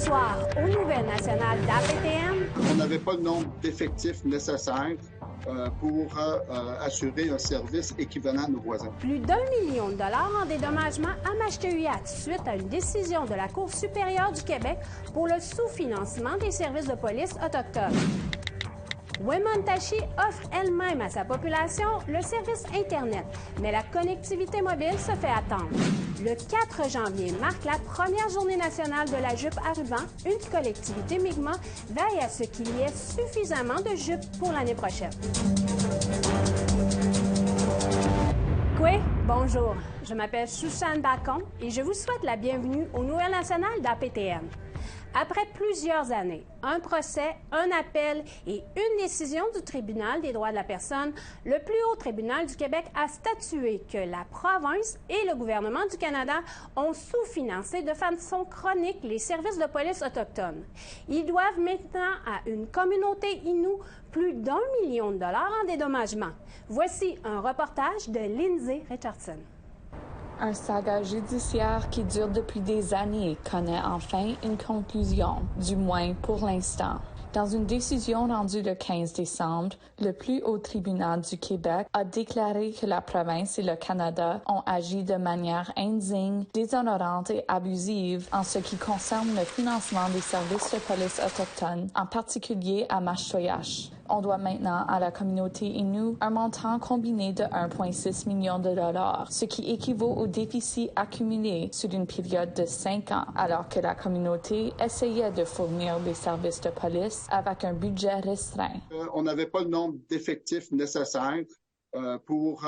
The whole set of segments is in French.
soir aux nouvelles nationales d'APTN. On n'avait pas le nombre d'effectifs nécessaires pour assurer un service équivalent à nos voisins. Plus d'1 million de dollars en dédommagement à Mashteuiat suite à une décision de la Cour supérieure du Québec pour le sous-financement des services de police autochtones. Wemotaci offre elle-même à sa population le service Internet, mais la connectivité mobile se fait attendre. Le 4 janvier marque la première journée nationale de la jupe à ruban. Une collectivité Mi'kmaq veille à ce qu'il y ait suffisamment de jupes pour l'année prochaine. Kwe, bonjour. Je m'appelle Suzanne Bacon et je vous souhaite la bienvenue aux Nouvelles nationales d'APTN. Après plusieurs années, un procès, un appel et une décision du Tribunal des droits de la personne, le plus haut tribunal du Québec a statué que la province et le gouvernement du Canada ont sous-financé de façon chronique les services de police autochtones. Ils doivent maintenant à une communauté Innu plus d'1 million de dollars en dédommagement. Voici un reportage de Lindsay Richardson. Un saga judiciaire qui dure depuis des années connaît enfin une conclusion, du moins pour l'instant. Dans une décision rendue le 15 décembre, le plus haut tribunal du Québec a déclaré que la province et le Canada ont agi de manière indigne, déshonorante et abusive en ce qui concerne le financement des services de police autochtones, en particulier à Mashteuiat. On doit maintenant à la communauté Innu un montant combiné de 1,6 million de dollars, ce qui équivaut au déficit accumulé sur une période de 5 ans, alors que la communauté essayait de fournir des services de police avec un budget restreint. On n'avait pas le nombre d'effectifs nécessaires pour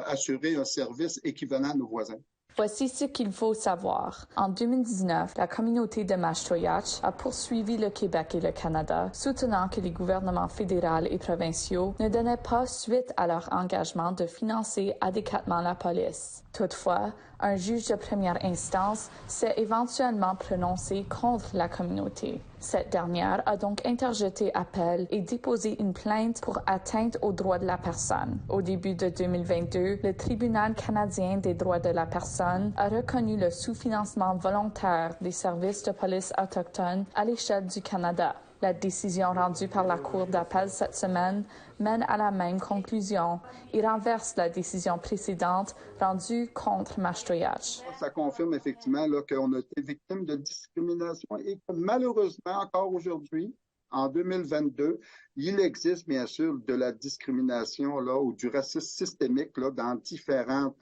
assurer un service équivalent à nos voisins. Voici ce qu'il faut savoir. En 2019, la communauté de Mashteuiat a poursuivi le Québec et le Canada, soutenant que les gouvernements fédéraux et provinciaux ne donnaient pas suite à leur engagement de financer adéquatement la police. Toutefois, un juge de première instance s'est éventuellement prononcé contre la communauté. Cette dernière a donc interjeté appel et déposé une plainte pour atteinte aux droits de la personne. Au début de 2022, le Tribunal canadien des droits de la personne a reconnu le sous-financement volontaire des services de police autochtones à l'échelle du Canada. La décision rendue par la Cour d'appel cette semaine mène à la même conclusion et renverse la décision précédente rendue contre Mashteuiat. Ça confirme effectivement qu'on a été victime de discrimination et que malheureusement, encore aujourd'hui, en 2022, il existe bien sûr de la discrimination ou du racisme systémique dans différentes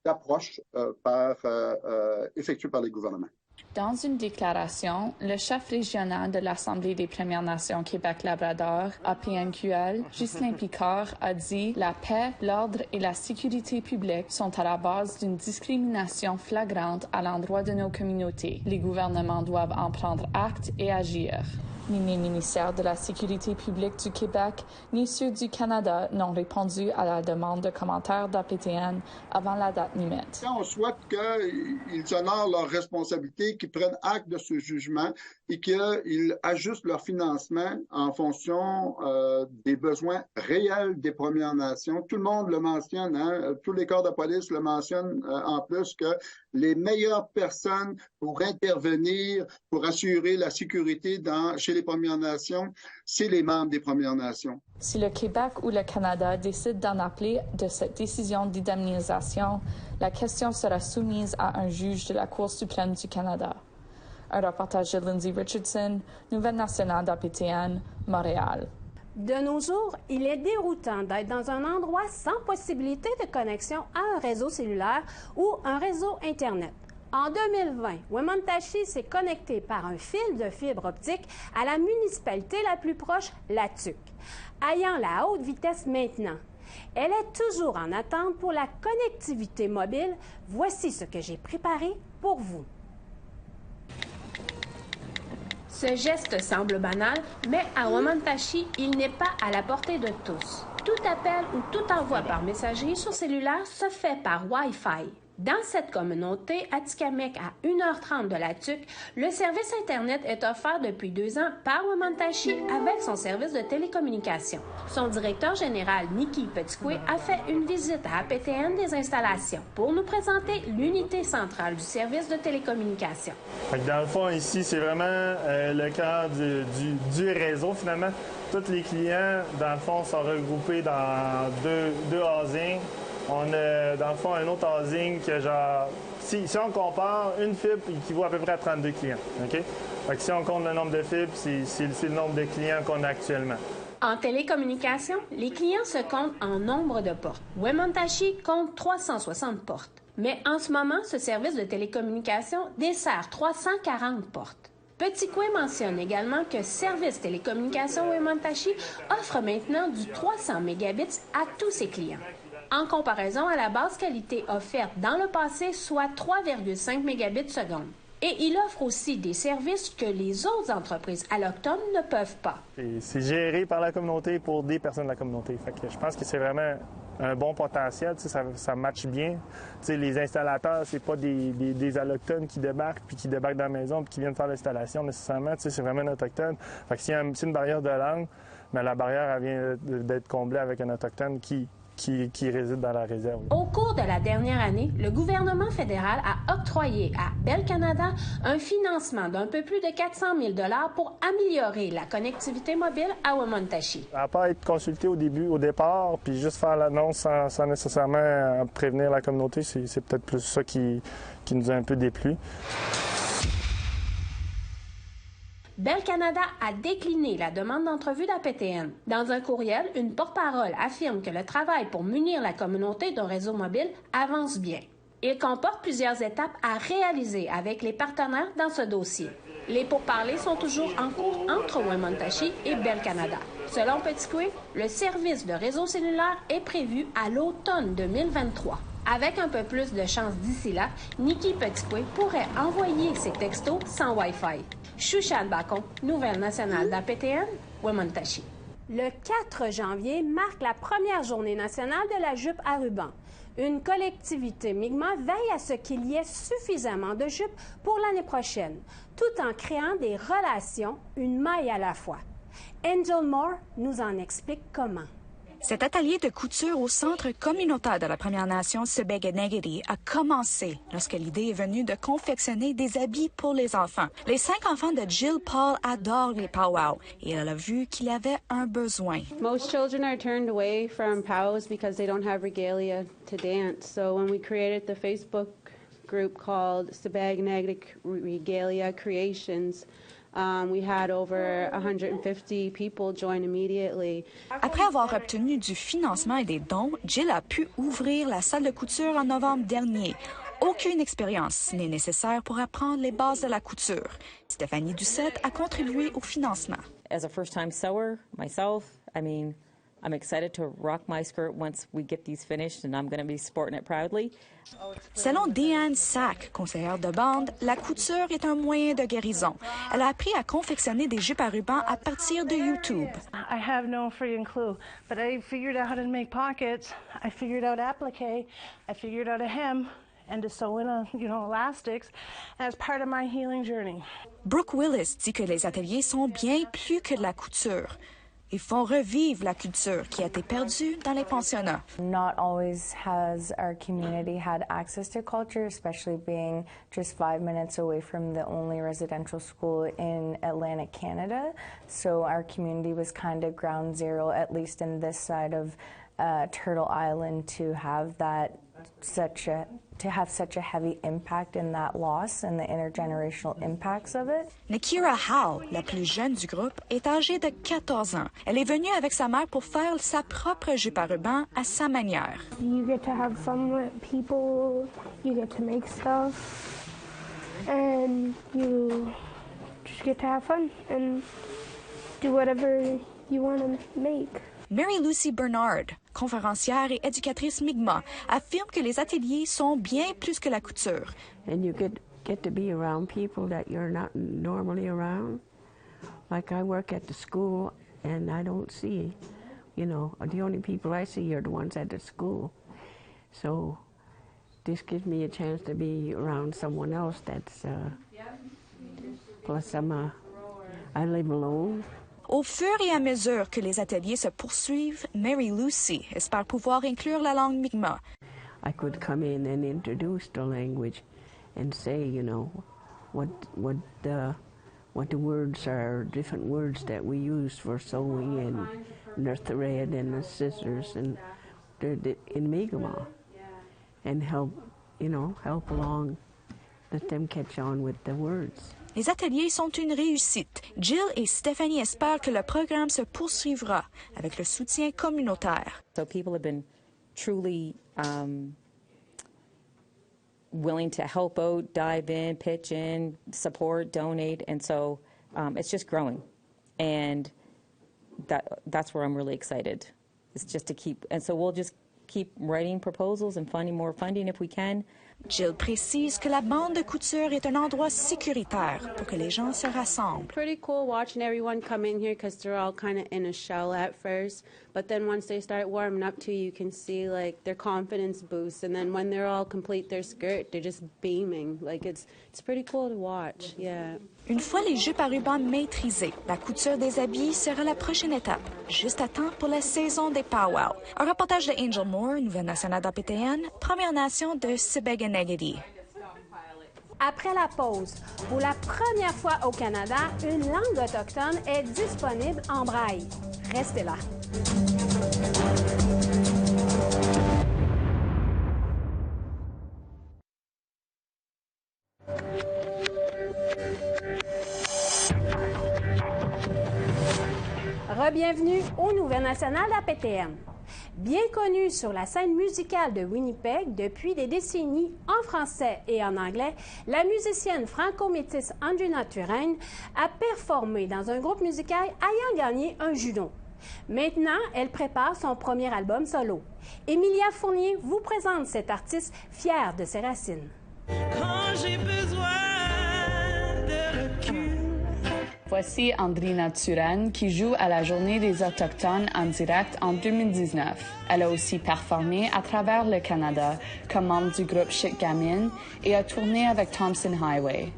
approches effectuées par les gouvernements. Dans une déclaration, le chef régional de l'Assemblée des Premières Nations Québec-Labrador, APNQL, Ghislain Picard, a dit « La paix, l'ordre et la sécurité publique sont à la base d'une discrimination flagrante à l'endroit de nos communautés. Les gouvernements doivent en prendre acte et agir. » Ni les ministères de la Sécurité publique du Québec, ni ceux du Canada n'ont répondu à la demande de commentaires d'APTN avant la date limite. On souhaite qu'ils honorent leurs responsabilités, qu'ils prennent acte de ce jugement et qu'ils ajustent leur financement en fonction des besoins réels des Premières Nations. Tout le monde le mentionne, tous les corps de police le mentionnent en plus que les meilleures personnes pour intervenir, pour assurer la sécurité chez les Premières Nations, c'est les membres des Premières Nations. Si le Québec ou le Canada décident d'en appeler de cette décision d'indemnisation, la question sera soumise à un juge de la Cour suprême du Canada. Un reportage de Lindsay Richardson, Nouvelle nationale d'APTN, Montréal. De nos jours, il est déroutant d'être dans un endroit sans possibilité de connexion à un réseau cellulaire ou un réseau Internet. En 2020, Wemotaci s'est connecté par un fil de fibre optique à la municipalité la plus proche, La Tuque. Ayant la haute vitesse maintenant, elle est toujours en attente pour la connectivité mobile. Voici ce que j'ai préparé pour vous. Ce geste semble banal, mais à Wemotaci, il n'est pas à la portée de tous. Tout appel ou tout envoi par messagerie sur cellulaire se fait par Wi-Fi. Dans cette communauté, Atikamekw, à 1h30 de la Tuque, le service Internet est offert depuis 2 ans par Wemotaci avec son service de télécommunications. Son directeur général, Nikki Petitcoué, a fait une visite à APTN des installations pour nous présenter l'unité centrale du service de télécommunications. Dans le fond, ici, c'est vraiment le cœur du réseau, finalement. Tous les clients, dans le fond, sont regroupés dans deux housings. On a, dans le fond, un autre housing que genre... Si on compare, une fibre équivaut à peu près à 32 clients. OK? Fait que si on compte le nombre de fibres, c'est le nombre de clients qu'on a actuellement. En télécommunication, les clients se comptent en nombre de portes. Wemotaci compte 360 portes. Mais en ce moment, ce service de télécommunication dessert 340 portes. Petitcoué mentionne également que Service Télécommunications Wemotaci offre maintenant du 300 mégabits à tous ses clients. En comparaison à la basse qualité offerte dans le passé, soit 3,5 mégabits seconde. Et il offre aussi des services que les autres entreprises allochtones ne peuvent pas. C'est géré par la communauté pour des personnes de la communauté. Fait que je pense que c'est vraiment un bon potentiel, ça matche bien. T'sais, les installateurs, c'est pas des allochtones qui débarquent dans la maison puis qui viennent faire l'installation nécessairement. C'est vraiment un autochtone. Fait que s'il y a une barrière de langue, mais la barrière elle vient d'être comblée avec un autochtone qui réside dans la réserve. Au cours de la dernière année, le gouvernement fédéral a octroyé à Bell Canada un financement d'un peu plus de 400 000 $ pour améliorer la connectivité mobile à Wemotaci. À part être consulté au départ, puis juste faire l'annonce sans nécessairement prévenir la communauté, c'est peut-être plus ça qui nous a un peu déplu. Bell Canada a décliné la demande d'entrevue d'APTN. Dans un courriel, une porte-parole affirme que le travail pour munir la communauté d'un réseau mobile avance bien. Il comporte plusieurs étapes à réaliser avec les partenaires dans ce dossier. Les pourparlers sont toujours en cours entre Wemotaci et Bell Canada. Selon Petitcoué, le service de réseau cellulaire est prévu à l'automne 2023. Avec un peu plus de chance d'ici là, Nikki Petitcoué pourrait envoyer ses textos sans Wi-Fi. Shushan Bacon, Nouvelle nationale d'APTN, Wemotaci. Le 4 janvier marque la première journée nationale de la jupe à ruban. Une collectivité Mi'kmaq veille à ce qu'il y ait suffisamment de jupes pour l'année prochaine, tout en créant des relations, une maille à la fois. Angel Moore nous en explique comment. Cet atelier de couture au centre communautaire de la Première Nation Sibéguénéguéri a commencé lorsque l'idée est venue de confectionner des habits pour les enfants. Les 5 enfants de Jill Paul adorent les powwows et elle a vu qu'il y avait un besoin. Most children are turned away from powwows because they don't have regalia to dance. So when we created the Facebook group called Sibéguénéguéri Regalia Creations, we had over 150 people join immediately. Après avoir obtenu du financement et des dons, Jill a pu ouvrir la salle de couture en novembre dernier. Aucune expérience n'est nécessaire pour apprendre les bases de la couture. Stéphanie Doucette a contribué au financement. As a first-time sewer myself, I'm excited to rock my skirt once we get these finished, and I'm going to be sporting it proudly. Selon Deanne Sack, conseillère de bande, la couture est un moyen de guérison. Elle a appris à confectionner des jupes à ruban à partir de YouTube. I have no freaking clue, but I figured out how to make pockets. I figured out applique. I figured out a hem and to sew in elastics as part of my healing journey. Brooke Willis dit que les ateliers sont bien plus que de la couture. Ils font revivre la culture qui a été perdue dans les pensionnats. Not always has our community had access to culture, especially being just 5 minutes away from the only residential school in Atlantic Canada. So our community was kind of ground zero, at least in this side of Turtle Island, to have such a heavy impact in that loss and the intergenerational impacts of it. Nikira Howe, la plus jeune du groupe, est âgée de 14 ans. Elle est venue avec sa mère pour faire sa propre jupe à ruban à sa manière. You get to have fun with people, you get to make stuff, and you just get to have fun and do whatever you want to make. Mary Lucy Bernard, conférencière et éducatrice Mi'kmaq, affirme que les ateliers sont bien plus que la couture. And you get to be around people that you're not normally around. Like I work at the school and I don't see, the only people I see are the ones at the school. So this gives me a chance to be around someone else that's, plus I live alone. Au fur et à mesure que les ateliers se poursuivent, Mary Lucy espère pouvoir inclure la langue Mi'kmaq. I could come in and introduce the language and say, you know, what the words are, different words that we use for sewing and the thread and the scissors and in Mi'kmaq, and help along, let them catch on with the words. Les ateliers sont une réussite. Jill et Stephanie espèrent que le programme se poursuivra avec le soutien communautaire. So people have been truly willing to help out, dive in, pitch in, support, donate, and so it's just growing. And that's where I'm really excited. It's just to keep, and so we'll just keep writing proposals and finding more funding if we can. Jill précise que la bande de couture est un endroit sécuritaire pour que les gens se rassemblent. Pretty cool watching everyone come in here because they're all kind of in a shell at first, but then once they start warming up to you can see like their confidence boost, and then when they're all complete their skirt, they're just beaming. Like it's pretty cool to watch. Yeah. Une fois les jupes à ruban maîtrisées, la couture des habits sera la prochaine étape, juste à temps pour la saison des powwows. Un reportage de Angel Moore, Nouvelle nationale d'APTN, Première Nation de Sibéganagadi. Après la pause, pour la première fois au Canada, une langue autochtone est disponible en braille. Restez là. Re-bienvenue au Nouvelle nationale d'APTN. Bien connue sur la scène musicale de Winnipeg depuis des décennies en français et en anglais, la musicienne franco-métisse Andrina Turenne a performé dans un groupe musical ayant gagné un judo. Maintenant, elle prépare son premier album solo. Emilia Fournier vous présente cette artiste fière de ses racines. Quand j'ai besoin de recul. Voici Andrina Turenne qui joue à la Journée des Autochtones en direct en 2019. Elle a aussi performé à travers le Canada comme membre du groupe Shitgamin et a tourné avec Thompson Highway.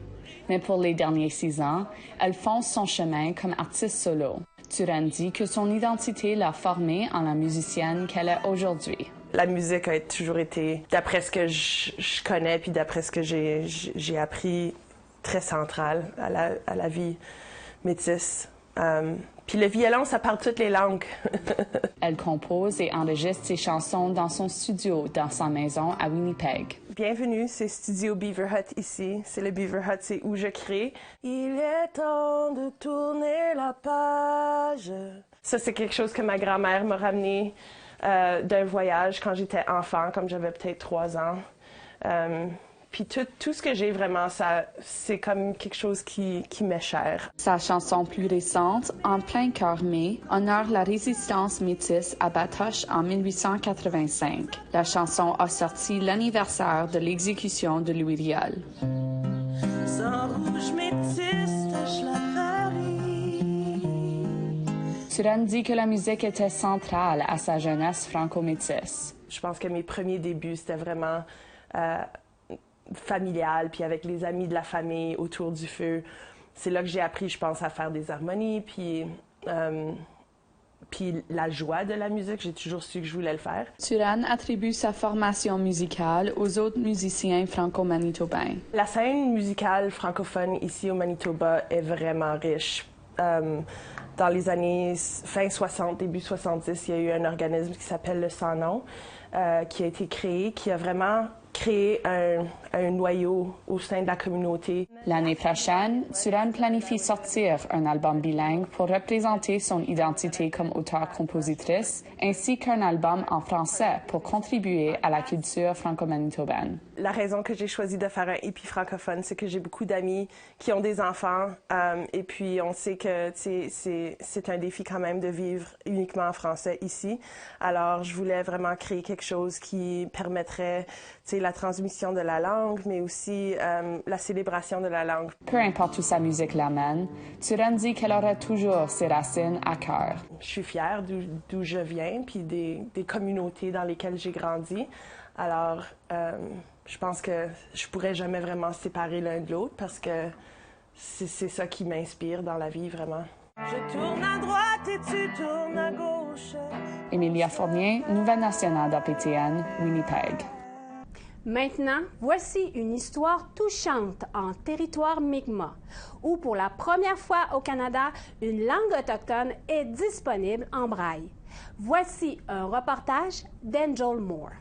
Mais pour les derniers 6 ans, elle fonce son chemin comme artiste solo. Turenne dit que son identité l'a formée en la musicienne qu'elle est aujourd'hui. La musique a toujours été, d'après ce que je connais puis d'après ce que j'ai appris, très centrale à la vie métisse. Puis le violon, ça parle toutes les langues. Elle compose et enregistre ses chansons dans son studio, dans sa maison à Winnipeg. Bienvenue, c'est Studio Beaver Hut ici. C'est le Beaver Hut, c'est où je crée. Il est temps de tourner la page. Ça, c'est quelque chose que ma grand-mère m'a ramené d'un voyage quand j'étais enfant, comme j'avais peut-être 3 ans. Puis tout ce que j'ai vraiment, c'est comme quelque chose qui m'est cher. Sa chanson plus récente, En plein cœur mai, honore la résistance métisse à Batoche en 1885. La chanson a sorti l'anniversaire de l'exécution de Louis Riel. Sans rouge métisse, tâche la prairie. Turenne dit que la musique était centrale à sa jeunesse franco-métisse. Je pense que mes premiers débuts, c'était vraiment familial, puis avec les amis de la famille autour du feu. C'est là que j'ai appris, je pense, à faire des harmonies, puis la joie de la musique, j'ai toujours su que je voulais le faire. Turenne attribue sa formation musicale aux autres musiciens franco-manitobains. La scène musicale francophone ici au Manitoba est vraiment riche. Dans les années fin 60, début 70, il y a eu un organisme qui s'appelle le Sans Nom, qui a été créé, qui a vraiment créé un noyau au sein de la communauté. L'année prochaine, Turenne planifie sortir un album bilingue pour représenter son identité comme auteure-compositrice, ainsi qu'un album en français pour contribuer à la culture franco-manitobaine. La raison que j'ai choisi de faire un hippie francophone, c'est que j'ai beaucoup d'amis qui ont des enfants, et puis on sait que c'est un défi quand même de vivre uniquement en français ici. Alors, je voulais vraiment créer quelque chose qui permettrait la transmission de la langue, mais aussi la célébration de la langue. Peu importe où sa musique l'amène, Turenne dit qu'elle aura toujours ses racines à cœur. Je suis fière d'où je viens, puis des communautés dans lesquelles j'ai grandi. Alors, Je pense que je pourrais jamais vraiment séparer l'un de l'autre parce que c'est ça qui m'inspire dans la vie, vraiment. Je tourne à droite et tu tournes à gauche. Emilia Fournier, Nouvelle nationale d'APTN, Winnipeg. Maintenant, voici une histoire touchante en territoire Mi'kmaq, où pour la première fois au Canada, une langue autochtone est disponible en braille. Voici un reportage d'Angel Moore.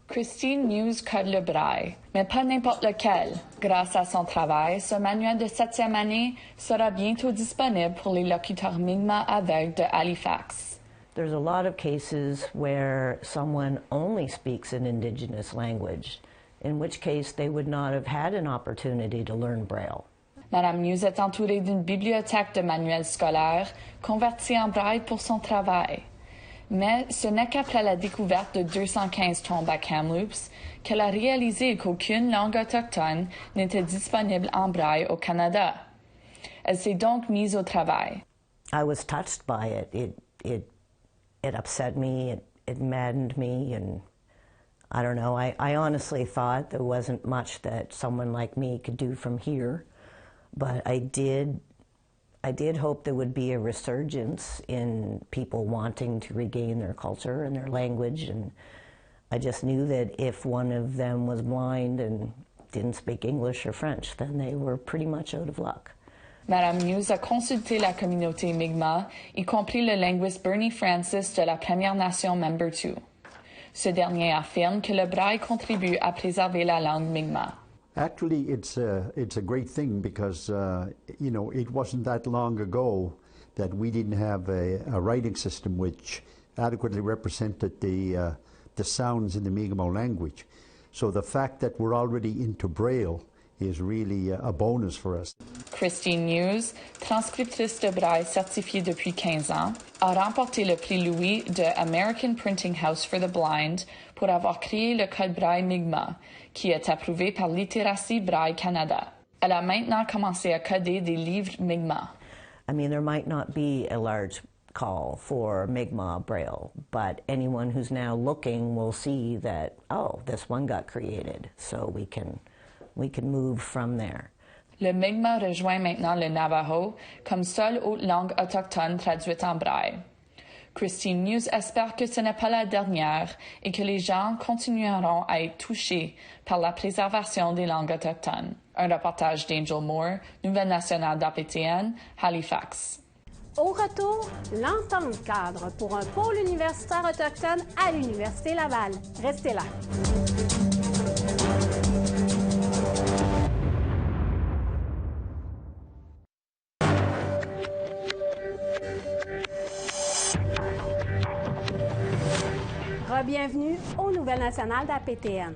Christine News code le braille, mais pas n'importe lequel. Grâce à son travail, ce manuel de 7e année sera bientôt disponible pour les locuteurs Mi'kmaq aveugles de Halifax. There's a lot of cases where someone only speaks an Indigenous language, in which case they would not have had an opportunity to learn Braille. Madame News est entourée d'une bibliothèque de manuels scolaires convertis en braille pour son travail. Mais ce n'est qu'après la découverte de 215 tombes à Kamloops qu'elle a réalisé qu'aucune langue autochtone n'était disponible en braille au Canada. Elle s'est donc mise au travail. I was touched by it. It upset me, it maddened me, and I don't know, I honestly thought there wasn't much that someone like me could do from here, but I did hope there would be a resurgence in people wanting to regain their culture and their language, and I just knew that if one of them was blind and didn't speak English or French, then they were pretty much out of luck. Madame News a consulté la communauté Mi'kmaq, y compris le linguiste Bernie Francis de la Première Nation Member 2. Ce dernier affirme que le braille contribue à préserver la langue Mi'kmaq. Actually, it's a great thing because, you know, it wasn't that long ago that we didn't have a writing system which adequately represented the sounds in the Mi'kmaq language. So the fact that we're already into Braille is really a bonus for us. Christine News, transcriptrice de braille certifiée depuis 15 ans, a remporté le prix Louis de American Printing House for the Blind pour avoir créé le code braille Mi'kmaq, qui est approuvé par Littératie Braille Canada. Elle a maintenant commencé à coder des livres Mi'kmaq. I mean, there might not be a large call for Mi'kmaq Braille, but anyone who's now looking will see that, oh, this one got created, so we can move from there. Le Mi'kmaq rejoint maintenant le Navajo comme seule autre langue autochtone traduite en braille. Christine News espère que ce n'est pas la dernière et que les gens continueront à être touchés par la préservation des langues autochtones. Un reportage d'Angel Moore, Nouvelle nationale d'APTN, Halifax. Au retour, l'entente cadre pour un pôle universitaire autochtone à l'Université Laval. Restez là. Bienvenue aux Nouvelles nationales d'APTN.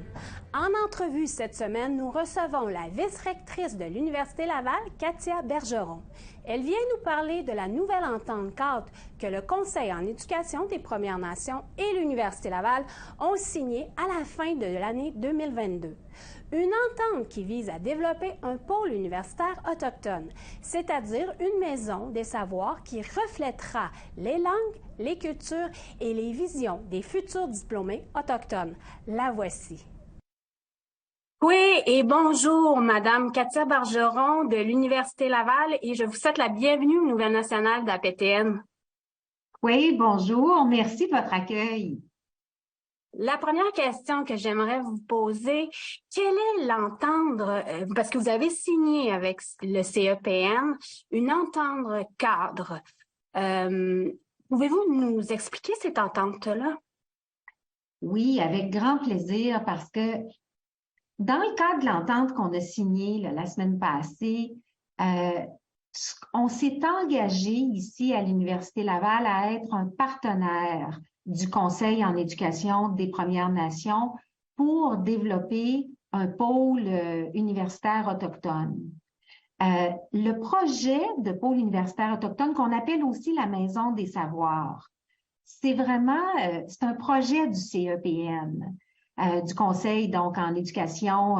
En entrevue cette semaine, nous recevons la vice-rectrice de l'Université Laval, Katia Bergeron. Elle vient nous parler de la nouvelle entente cadre que le Conseil en éducation des Premières Nations et l'Université Laval ont signée à la fin de l'année 2022. Une entente qui vise à développer un pôle universitaire autochtone, c'est-à-dire une maison des savoirs qui reflètera les langues, les cultures et les visions des futurs diplômés autochtones. La voici. Oui, et bonjour, Madame Katia Bergeron de l'Université Laval, et je vous souhaite la bienvenue aux Nouvelles nationales d'APTN. Oui, bonjour, merci de votre accueil. La première question que j'aimerais vous poser, quelle est l'entendre, parce que vous avez signé avec le CEPN une entente cadre. Pouvez-vous nous expliquer cette entente-là? Oui, avec grand plaisir, parce que dans le cadre de l'entente qu'on a signée la semaine passée, on s'est engagé ici à l'Université Laval à être un partenaire du Conseil en éducation des Premières Nations pour développer un pôle universitaire autochtone. Le projet de pôle universitaire autochtone, qu'on appelle aussi la Maison des savoirs, c'est vraiment c'est un projet du CEPN, du Conseil donc en éducation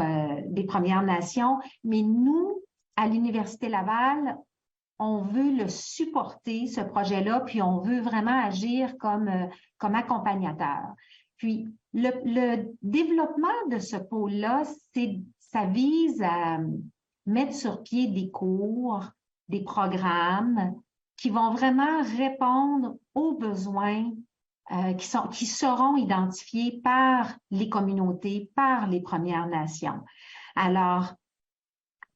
des Premières Nations, mais nous, à l'Université Laval, on veut le supporter, ce projet-là, puis on veut vraiment agir comme accompagnateur. Puis, le développement de ce pôle-là, ça vise à mettre sur pied des cours, des programmes qui vont vraiment répondre aux besoins qui seront identifiés par les communautés, par les Premières Nations. Alors,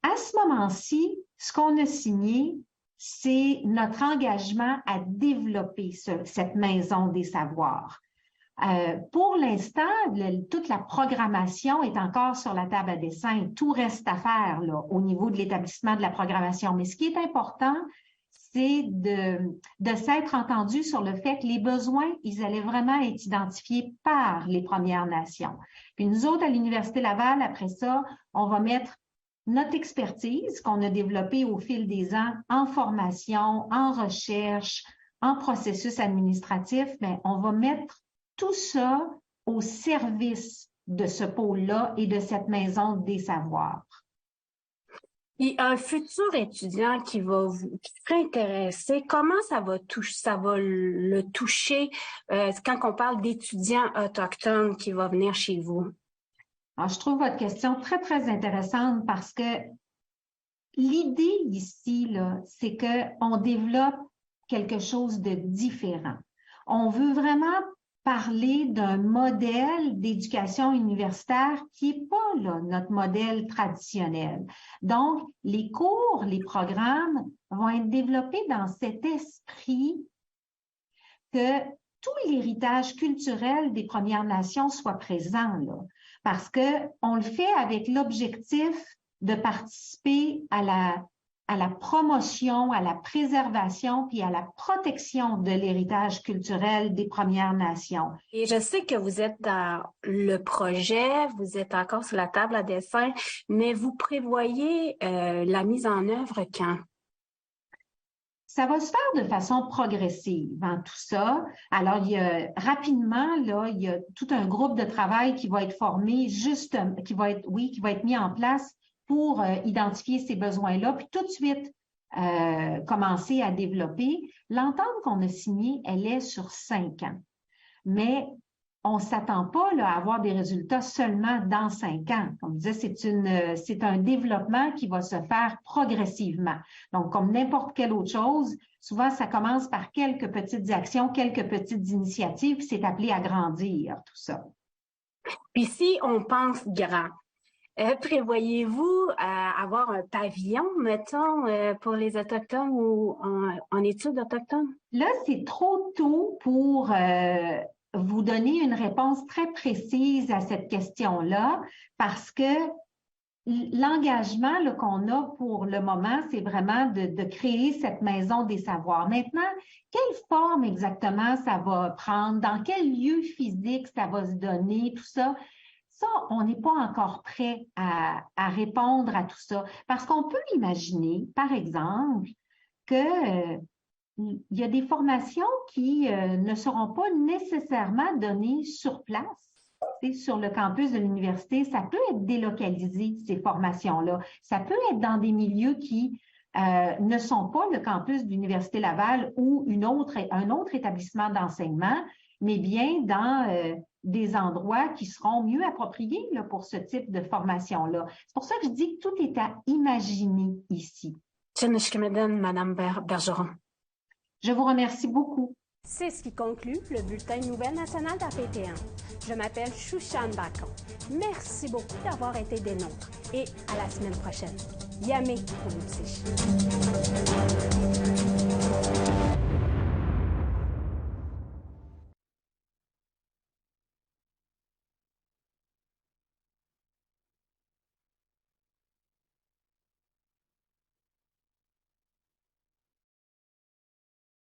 à ce moment-ci, ce qu'on a signé, c'est notre engagement à développer cette maison des savoirs. Pour l'instant, toute la programmation est encore sur la table à dessin. Tout reste à faire là, au niveau de l'établissement de la programmation. Mais ce qui est important, c'est de s'être entendu sur le fait que les besoins, ils allaient vraiment être identifiés par les Premières Nations. Puis nous autres, à l'Université Laval, après ça, on va mettre notre expertise qu'on a développée au fil des ans en formation, en recherche, en processus administratif, mais on va mettre tout ça au service de ce pôle-là et de cette maison des savoirs. Et un futur étudiant qui serait intéressé, comment ça va le toucher quand on parle d'étudiants autochtones qui vont venir chez vous? Alors, je trouve votre question très, très intéressante parce que l'idée ici, là, c'est qu'on développe quelque chose de différent. On veut vraiment parler d'un modèle d'éducation universitaire qui n'est pas là, notre modèle traditionnel. Donc, les cours, les programmes vont être développés dans cet esprit que tout l'héritage culturel des Premières Nations soit présent, là, parce qu'on le fait avec l'objectif de participer à la promotion, à la préservation puis à la protection de l'héritage culturel des Premières Nations. Et je sais que vous êtes dans le projet, vous êtes encore sur la table à dessin, mais vous prévoyez la mise en œuvre quand? Ça va se faire de façon progressive, hein, tout ça. Alors, il y a tout un groupe de travail qui va être formé, qui va être mis en place pour identifier ces besoins-là, puis tout de suite commencer à développer. L'entente qu'on a signée, elle est sur 5 ans. Mais on ne s'attend pas là, à avoir des résultats seulement dans 5 ans. Comme je disais, c'est un développement qui va se faire progressivement. Donc, comme n'importe quelle autre chose, souvent, ça commence par quelques petites actions, quelques petites initiatives, puis c'est appelé à grandir, tout ça. Puis si on pense grand, prévoyez-vous avoir un pavillon, mettons, pour les Autochtones ou en études autochtones? Là, c'est trop tôt pour vous donner une réponse très précise à cette question-là parce que l'engagement qu'on a pour le moment, c'est vraiment de créer cette maison des savoirs. Maintenant, quelle forme exactement ça va prendre? Dans quel lieu physique ça va se donner? Tout ça, on n'est pas encore prêt à répondre à tout ça. Parce qu'on peut imaginer, par exemple, que il y a des formations qui ne seront pas nécessairement données sur place. Sur le campus de l'université, ça peut être délocalisé, ces formations-là. Ça peut être dans des milieux qui ne sont pas le campus de l'Université Laval ou un autre établissement d'enseignement, mais bien dans des endroits qui seront mieux appropriés là, pour ce type de formation-là. C'est pour ça que je dis que tout est à imaginer ici. Madame Bergeron. Je vous remercie beaucoup. C'est ce qui conclut le bulletin Nouvelles nationales d'APTN. Je m'appelle Shushan Bacon. Merci beaucoup d'avoir été des nôtres et à la semaine prochaine. Yamé pour